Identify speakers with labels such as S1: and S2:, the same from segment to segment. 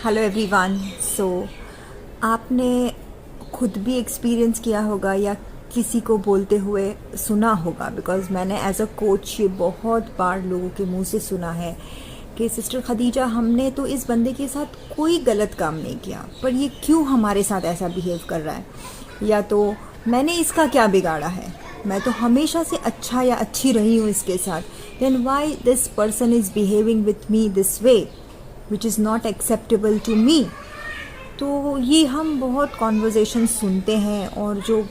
S1: Hello everyone. सो आपने खुद भी एक्सपीरियंस किया होगा या किसी को बोलते हुए सुना होगा, बिकॉज़ मैंने एज अ कोच ये बहुत बार लोगों के मुंह से सुना है कि सिस्टर खदीजा, हमने तो इस बंदे के साथ कोई गलत काम नहीं किया, पर ये क्यों हमारे साथ ऐसा बिहेव कर रहा है, या तो मैंने इसका क्या बिगाड़ा है, मैं तो हमेशा से अच्छा या अच्छी रही हूँ इसके साथ, then why this person is behaving with me this way which is not acceptable to me. तो ये हम बहुत कॉन्वर्जेशन सुनते हैं, और जो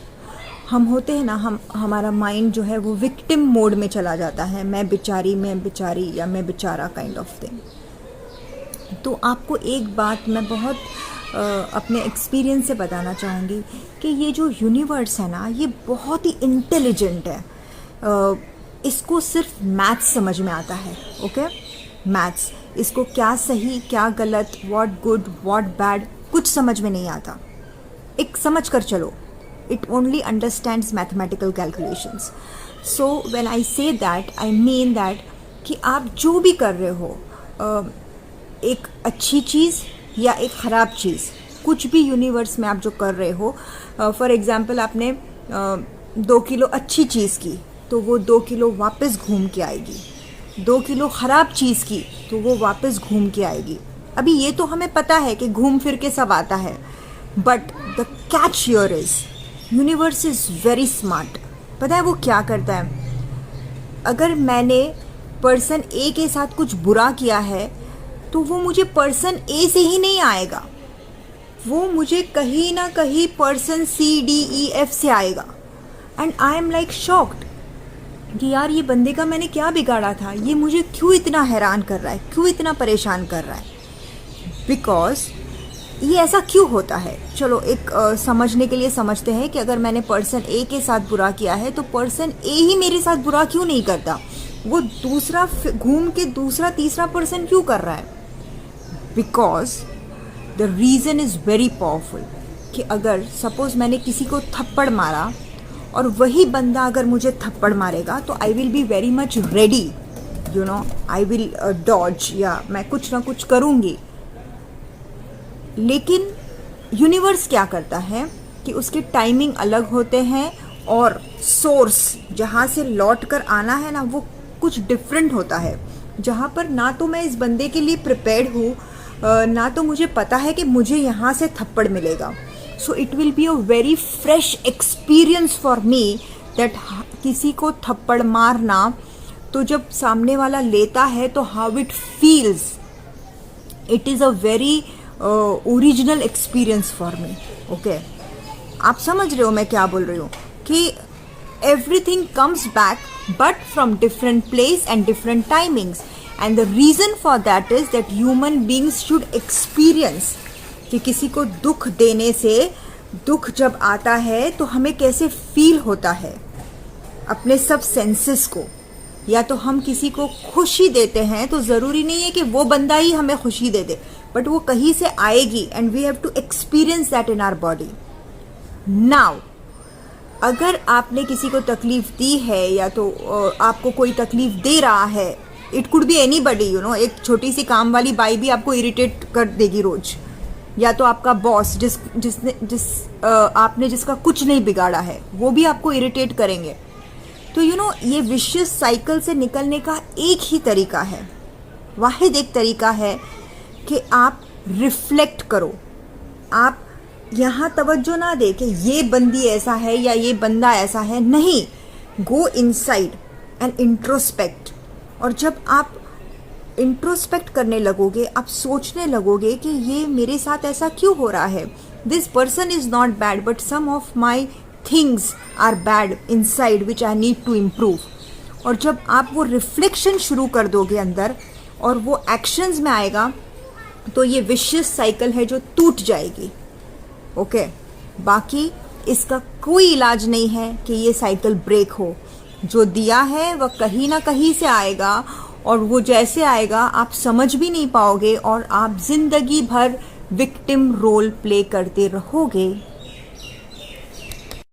S1: हम होते हैं ना, हमारा माइंड जो है वो विक्टिम मोड में चला जाता है, मैं बेचारी या मैं बेचारा काइंड ऑफ थिंग। तो आपको एक बात मैं बहुत अपने एक्सपीरियंस से बताना चाहूँगी कि ये जो यूनिवर्स है ना, ये बहुत ही इंटेलिजेंट है। इसको सिर्फ मैथ्स समझ में आता है। ओके, मैथ्स, इसको क्या सही क्या गलत, व्हाट गुड व्हाट बैड, कुछ समझ में नहीं आता। एक समझ कर चलो, it only understands mathematical calculations. So when I say that, I mean that कि आप जो भी कर रहे हो, एक अच्छी चीज़ या एक ख़राब चीज़, कुछ भी यूनिवर्स में आप जो कर रहे हो, फॉर एग्ज़ाम्पल आपने 2 किलो अच्छी चीज़ की तो वो 2 किलो वापस घूम के आएगी, 2 किलो ख़राब चीज़ की तो वो वापस घूम के आएगी। अभी ये तो हमें पता है कि घूम फिर के सब आता है, but the catch here is universe is very smart. पता है वो क्या करता है? अगर मैंने पर्सन ए के साथ कुछ बुरा किया है तो वो मुझे पर्सन ए से ही नहीं आएगा, वो मुझे कहीं ना कहीं person C D E F से आएगा। And I am like shocked कि यार ये बंदे का मैंने क्या बिगाड़ा था, ये मुझे क्यों इतना हैरान कर रहा है, क्यों इतना परेशान कर रहा है। बिकॉज ये ऐसा क्यों होता है? चलो एक समझने के लिए समझते हैं कि अगर मैंने पर्सन ए के साथ बुरा किया है तो पर्सन ए ही मेरे साथ बुरा क्यों नहीं करता, वो दूसरा घूम के दूसरा तीसरा पर्सन क्यों कर रहा है? Because the reason is very powerful. कि अगर सपोज मैंने किसी को थप्पड़ मारा और वही बंदा अगर मुझे थप्पड़ मारेगा तो I will be very much ready, you know, I will dodge, या मैं कुछ ना कुछ करूँगी। लेकिन यूनिवर्स क्या करता है कि उसके टाइमिंग अलग होते हैं, और सोर्स जहाँ से लौट कर आना है ना, वो कुछ डिफरेंट होता है, जहाँ पर ना तो मैं इस बंदे के लिए प्रिपेयर्ड हूँ, ना तो मुझे पता है कि मुझे यहाँ से थप्पड़ मिलेगा। So it will be a very fresh experience for me that किसी को थप्पड़ मारना, तो जब सामने वाला लेता है तो how it feels, it is a very original experience for me. Okay, आप समझ रहे हो मैं क्या बोल रही हूँ? कि everything comes back but from different place and different timings, and the reason for that is that human beings should experience कि किसी को दुख देने से, दुख जब आता है तो हमें कैसे फील होता है अपने सब सेंसेस को। या तो हम किसी को खुशी देते हैं तो ज़रूरी नहीं है कि वो बंदा ही हमें खुशी दे दे, बट वो कहीं से आएगी, and we have to experience that in our body. Now अगर आपने किसी को तकलीफ दी है, या तो आपको कोई तकलीफ दे रहा है, it could be anybody, you know, एक छोटी सी काम वाली बाई भी आपको इरिटेट कर देगी रोज, या तो आपका बॉस आपने जिसका कुछ नहीं बिगाड़ा है वो भी आपको इरिटेट करेंगे। तो यू नो, ये विशियस साइकिल से निकलने का एक ही तरीका है, वाहिद एक तरीका है कि आप रिफ्लेक्ट करो। आप यहाँ तवज्जो ना दे कि ये बंदी ऐसा है या ये बंदा ऐसा है, नहीं, गो इनसाइड एंड इंट्रोस्पेक्ट। और जब आप इंट्रोस्पेक्ट करने लगोगे, आप सोचने लगोगे कि ये मेरे साथ ऐसा क्यों हो रहा है, this person is not bad but some of my things are bad inside which I need to improve. और जब आप वो रिफ्लेक्शन शुरू कर दोगे अंदर और वो एक्शंस में आएगा, तो ये विशियस साइकिल है जो टूट जाएगी। ओके, बाकी इसका कोई इलाज नहीं है कि ये साइकिल ब्रेक हो। जो दिया है वह कहीं ना कहीं से आएगा, और वो जैसे आएगा आप समझ भी नहीं पाओगे, और आप जिंदगी भर विक्टिम रोल प्ले करते रहोगे।